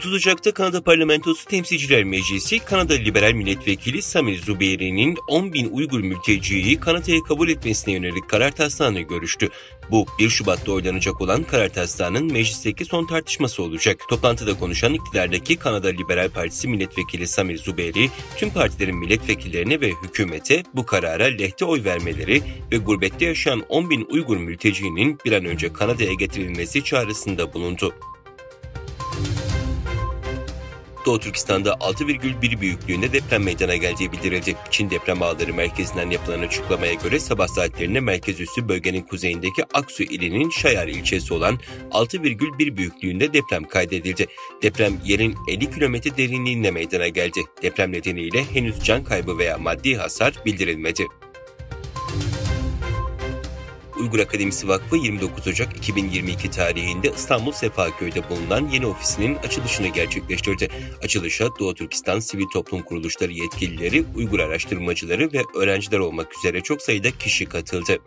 30 Ocak'ta Kanada Parlamentosu Temsilciler Meclisi, Kanada Liberal Milletvekili Samir Zubeyri'nin 10.000 Uygur mülteciyi Kanada'ya kabul etmesine yönelik karar taslağını görüştü. Bu 1 Şubat'ta oylanacak olan karar taslağının meclisteki son tartışması olacak. Toplantıda konuşan iktidardaki Kanada Liberal Partisi Milletvekili Samir Zubeyri, tüm partilerin milletvekillerine ve hükümete bu karara lehte oy vermeleri ve gurbette yaşayan 10.000 Uygur mültecinin bir an önce Kanada'ya getirilmesi çağrısında bulundu. Doğu Türkistan'da 6,1 büyüklüğünde deprem meydana geldiği bildirildi. Çin Deprem Ağları Merkezi'nden yapılan açıklamaya göre sabah saatlerinde merkez üssü bölgenin kuzeyindeki Aksu ilinin Şayar ilçesi olan 6,1 büyüklüğünde deprem kaydedildi. Deprem yerin 50 kilometre derinliğinde meydana geldi. Deprem nedeniyle henüz can kaybı veya maddi hasar bildirilmedi. Uygur Akademisi Vakfı 29 Ocak 2022 tarihinde İstanbul Sefaköy'de bulunan yeni ofisinin açılışını gerçekleştirdi. Açılışa Doğu Türkistan Sivil Toplum Kuruluşları yetkilileri, Uygur araştırmacıları ve öğrenciler olmak üzere çok sayıda kişi katıldı.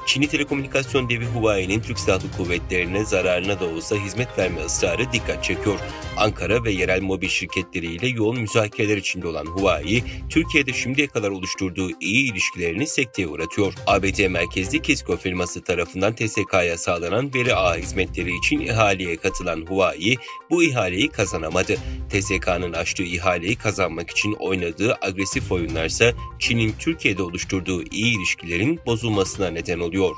Çinli telekomünikasyon devi Huawei'nin Türk Silahlı Kuvvetleri'ne zararına da olsa hizmet verme ısrarı dikkat çekiyor. Ankara ve yerel mobil şirketleriyle yoğun müzakereler içinde olan Huawei, Türkiye'de şimdiye kadar oluşturduğu iyi ilişkilerini sekteye uğratıyor. ABD merkezli Kisco firması tarafından TSK'ya sağlanan veri ağı hizmetleri için ihaleye katılan Huawei, bu ihaleyi kazanamadı. TSK'nın açtığı ihaleyi kazanmak için oynadığı agresif oyunlarsa Çin'in Türkiye'de oluşturduğu iyi ilişkilerin bozulmasına neden oluyor.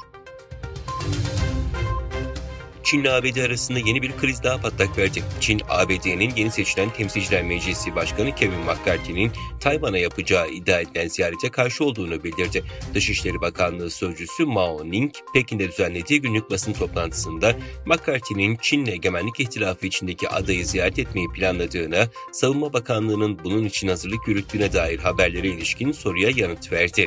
Çin ile ABD arasında yeni bir kriz daha patlak verdi. Çin, ABD'nin yeni seçilen Temsilciler Meclisi Başkanı Kevin McCarthy'nin Tayvan'a yapacağı iddia edilen ziyarete karşı olduğunu bildirdi. Dışişleri Bakanlığı Sözcüsü Mao Ning, Pekin'de düzenlediği günlük basın toplantısında McCarthy'nin Çin'le egemenlik ihtilafı içindeki adayı ziyaret etmeyi planladığına, Savunma Bakanlığı'nın bunun için hazırlık yürüttüğüne dair haberlere ilişkin soruya yanıt verdi.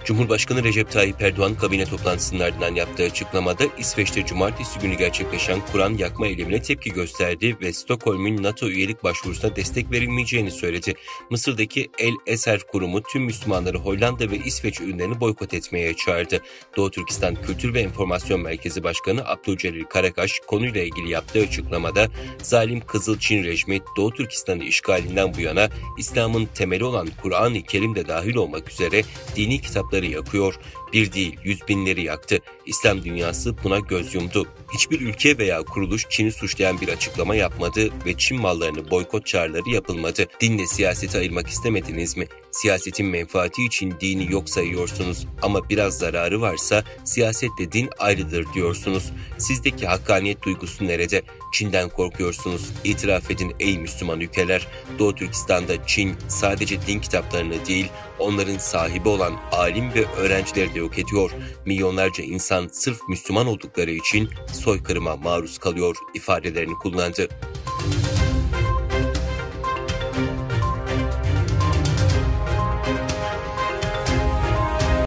Cumhurbaşkanı Recep Tayyip Erdoğan kabine toplantısının ardından yaptığı açıklamada İsveç'te cumartesi günü gerçekleşen Kur'an yakma eylemine tepki gösterdi ve Stockholm'un NATO üyelik başvurusuna destek verilmeyeceğini söyledi. Mısır'daki El Eser Kurumu tüm Müslümanları Hollanda ve İsveç ürünlerini boykot etmeye çağırdı. Doğu Türkistan Kültür ve Enformasyon Merkezi Başkanı Abdülcelil Karakaş konuyla ilgili yaptığı açıklamada zalim Kızıl Çin rejimi Doğu Türkistan'ı işgalinden bu yana İslam'ın temeli olan Kur'an-ı Kerim de dahil olmak üzere dini kitapları yakıyor. Bir değil, 100 binleri yaktı. İslam dünyası buna göz yumdu. Hiçbir ülke veya kuruluş Çin'i suçlayan bir açıklama yapmadı ve Çin mallarını boykot çağrıları yapılmadı. Dinle siyaseti ayırmak istemediniz mi? Siyasetin menfaati için dini yok sayıyorsunuz ama biraz zararı varsa siyasetle din ayrıdır diyorsunuz. Sizdeki hakkaniyet duygusu nerede? Çin'den korkuyorsunuz. İtiraf edin ey Müslüman ülkeler. Doğu Türkistan'da Çin sadece din kitaplarını değil, onların sahibi olan alim ve öğrencileri de yok ediyor. Milyonlarca insan sırf Müslüman oldukları için soykırıma maruz kalıyor ifadelerini kullandı.